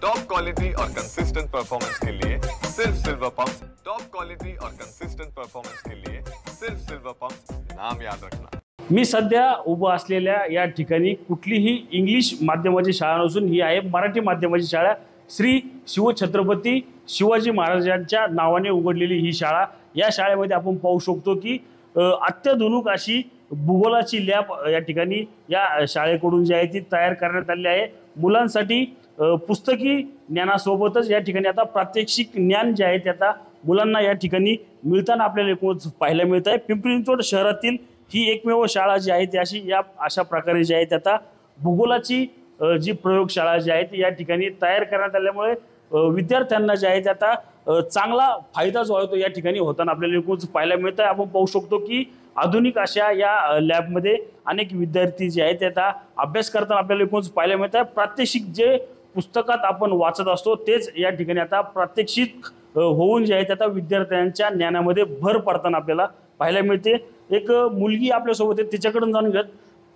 Top quality और consistent performance के लिए सिर्फ सिल्वर पंप्स। टॉप क्वालिटी और कंसिस्टेंट परफॉर्मेंस के लिए सिर्फ सिल्वर पंप्स, नाम याद रखना। मी सध्या उभा असलेल्या या ठिकाणी कुठलीही इंग्लिश माध्यमाची शाळा नसून ही आहे मराठी माध्यमाची शाळा। श्री शिवछत्रपती शिवाजी महाराजांच्या नावाने उघडलेली ही शाळा। या शाळेमध्ये आपण पाहू शकतो की अत्याधुनिक अशी भूगोलाची लॅब या ठिकाणी या शाळेकडून जी आहे ती तयार करण्यात आली आहे। मुलांसाठी पुस्तकी ज्ञानासोबतच या ठिकाणी आता प्रात्यक्षिक ज्ञान जे आहे ते आता मुलांना या ठिकाणी मिळताना आपल्याला एकूणच पाहायला मिळत आहे। पिंपरी चिंचवड शहरातील ही एकमेव शाळा जी आहे ती अशा प्रकारे जी आहे ती आता भूगोलाची जी प्रयोगशाळा जी आहे ती या ठिकाणी तयार करण्यात आल्यामुळे विद्यार्थ्यांना जे आहे ते आता चांगला फायदा जो आहे तो या ठिकाणी होताना आपल्याला एकूणच पाहायला मिळत आहे। आपण पाहू शकतो की आधुनिक अशा या लॅबमध्ये अनेक विद्यार्थी जे आहेत ते आता अभ्यास करताना आपल्याला एकूणच पाहायला मिळत आहे। प्रात्यक्षिक जे पुस्तकात आपण वाचत असतो तेच या ठिकाणी आता प्रात्यक्षिक होऊन जे आहे ते आता विद्यार्थ्यांच्या ज्ञानामध्ये भर पडताना आपल्याला पाहायला मिळते। एक मुलगी आपल्यासोबत आहे, तिच्याकडून जाणून घेत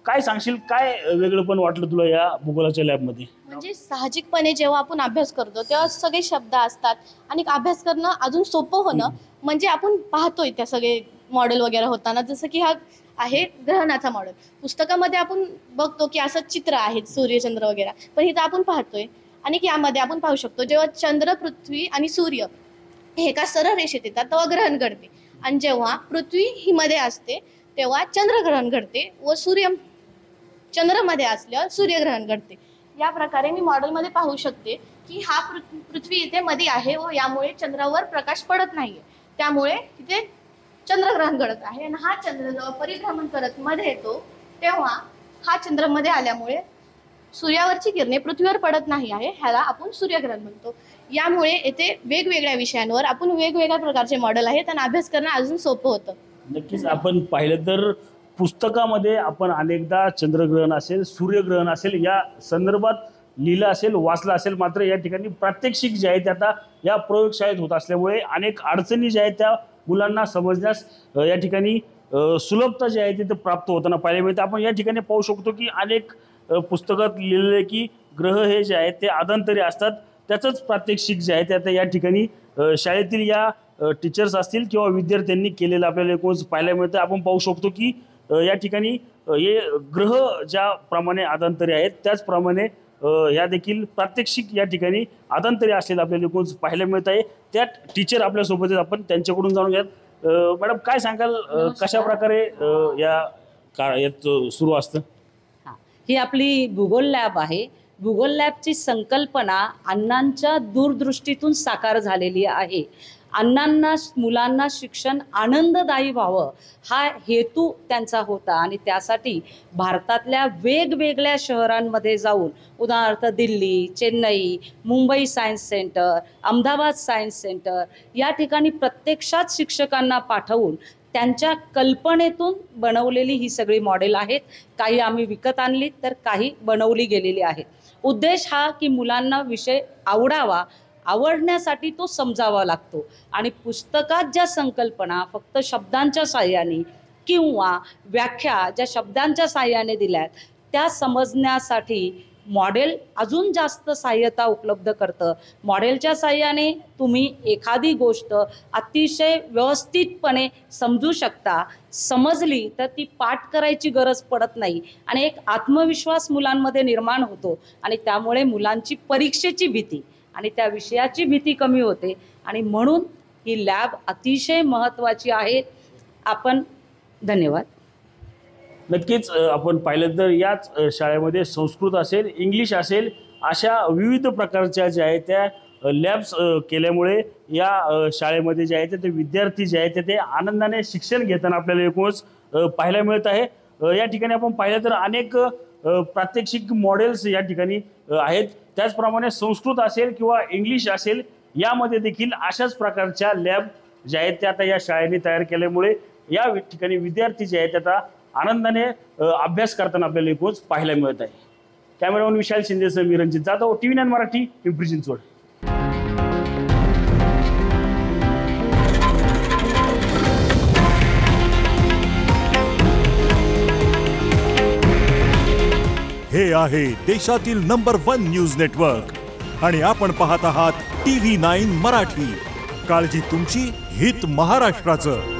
काय सांगशील, काय वेगळंपण वाटलं तुला या भूगोलाच्या लॅबमध्ये? म्हणजे साहजिकपणे जेव्हा आपण अभ्यास करतो तेव्हा सगळे शब्द असतात आणि अभ्यास करणं अजून सोपं होणं म्हणजे आपण पाहतोय त्या सगळे मॉडेल वगैरे होताना, जसं की हा आहे ग्रहणाचा मॉडेल। पुस्तकामध्ये आपण बघतो की असं चित्र आहेत सूर्यचंद्र वगैरे, पण इथं आपण पाहतोय आणि यामध्ये आपण पाहू शकतो जेव्हा चंद्र पृथ्वी आणि सूर्य हे एका सरळ रेषेत येतात तेव्हा ग्रहण घडते, आणि जेव्हा पृथ्वी ही मध्ये असते तेव्हा चंद्रग्रहण घडते व चंद्रमध्ये असल्यावर सूर्यग्रहण घडते। या प्रकारे मी मॉडेलमध्ये पाहू शकते की हा पृथ्वी इथे मध्ये आहे व यामुळे चंद्रावर प्रकाश पडत नाहीये, त्यामुळे तिथे चंद्रग्रहण घडत आहे। आणि हा चंद्र जेव्हा परिभ्रमण करत मध्ये येतो तेव्हा हा चंद्रामध्ये आल्यामुळे सूर्यावरची किरणे पृथ्वीवर पडत नाही आहे, ह्याला आपण सूर्यग्रहण म्हणतो। यामुळे येथे वेगवेगळ्या विषयांवर आपण वेगवेगळ्या प्रकारचे मॉडेल आहेत आणि अभ्यास करणं अजून सोपं होतं। नक्कीच आपण पाहिलं तर पुस्तकामध्ये आपण अनेकदा चंद्रग्रहण असेल, सूर्यग्रहण असेल या संदर्भात लिहिलं असेल, वाचलं असेल, मात्र या ठिकाणी प्रात्यक्षिक जे आहे ते आता या प्रयोगशाळेत होत असल्यामुळे अनेक अडचणी ज्या आहेत त्या मुलांना समजण्यास या ठिकाणी सुलभता जी आहे ती प्राप्त होताना पाहायला मिळते। आपण या ठिकाणी पाहू शकतो की अनेक पुस्तकात लिहिलेले की ग्रह हे जे आहेत ते आदंतरी असतात, त्याचंच प्रात्यक्षिक जे आहे ते आता या ठिकाणी शाळेतील या टीचर्स असतील किंवा विद्यार्थ्यांनी केलेलं आपल्याला एकूणच पाहायला मिळतं। आपण पाहू शकतो की या ठिकाणी हे ग्रह ज्याप्रमाणे आदंतरी आहेत त्याचप्रमाणे या देखील प्रात्यक्षिक या ठिकाणी आदंतरी असलेलं आपल्याला एकूणच पाहायला मिळत आहे। त्या टीचर आपल्यासोबत आपण त्यांच्याकडून जाणून घ्यात। मॅडम काय सांगाल, कशा प्रकारे यात सुरू असतं? ही आपली भूगोल लॅब आहे। भूगोल लॅबची संकल्पना अण्णांच्या दूरदृष्टीतून साकार झालेली आहे। अण्णांना मुलांना शिक्षण आनंददायी व्हावं हा हेतू त्यांचा होता आणि त्यासाठी भारतातल्या वेगवेगळ्या शहरांमध्ये जाऊन उदाहरणार्थ Delhi, Chennai, Mumbai science centre, Ahmedabad science centre या ठिकाणी प्रत्यक्षात शिक्षकांना पाठवून त्यांच्या कल्पनेतून बनवलेली ही सगळी मॉडेल आहेत। काही आम्ही विकत आणली तर काही बनवली गेलेली आहेत। उद्देश हा की मुलांना विषय आवडावा, आवडण्यासाठी तो समजावा लागतो आणि पुस्तकात ज्या संकल्पना फक्त शब्दांच्या साहाय्याने किंवा व्याख्या ज्या शब्दांच्या साहाय्याने दिल्यात त्या समजण्यासाठी मॉडेल अजून जास्त सहाय्यता उपलब्ध करतं। मॉडेलच्या साहाय्याने तुम्ही एखादी गोष्ट अतिशय व्यवस्थितपणे समजू शकता, समजली तर ती पाठ करायची गरज पडत नाही आणि एक आत्मविश्वास मुलांमध्ये निर्माण होतो आणि त्यामुळे मुलांची परीक्षेची भीती आणि त्या विषयाची भीती कमी होते आणि म्हणून ही लॅब अतिशय महत्त्वाची आहे। आपण धन्यवाद। नक्कीच आपण पाहिलं तर याच शाळेमध्ये संस्कृत असेल, इंग्लिश असेल अशा विविध प्रकारच्या ज्या आहेत त्या लॅब्स केल्यामुळे या शाळेमध्ये जे आहे ते विद्यार्थी जे आहेत ते आनंदाने शिक्षण घेताना आपल्याला एकूणच पाहायला मिळत आहे। या ठिकाणी आपण पाहिलं तर अनेक प्रात्यक्षिक मॉडेल्स या ठिकाणी आहेत। त्याचप्रमाणे संस्कृत असेल किंवा इंग्लिश असेल यामध्ये देखील अशाच प्रकारच्या लॅब ज्या आहेत त्या आता या शाळेने तयार केल्यामुळे या ठिकाणी विद्यार्थी जे आहेत आता आनंदाने अभ्यास करताना आपल्याला एकूणच पाहायला मिळत आहे। कॅमेरामन विशाल शिंदेसह मी रणजित जाधव, TV9 मराठी, पिंपरी चिंचवड। हे आहे देशातील नंबर 1 न्यूज नेटवर्क आणि आपण पाहत आहात TV9 मराठी. काळजी तुमची, हित महाराष्ट्राचं.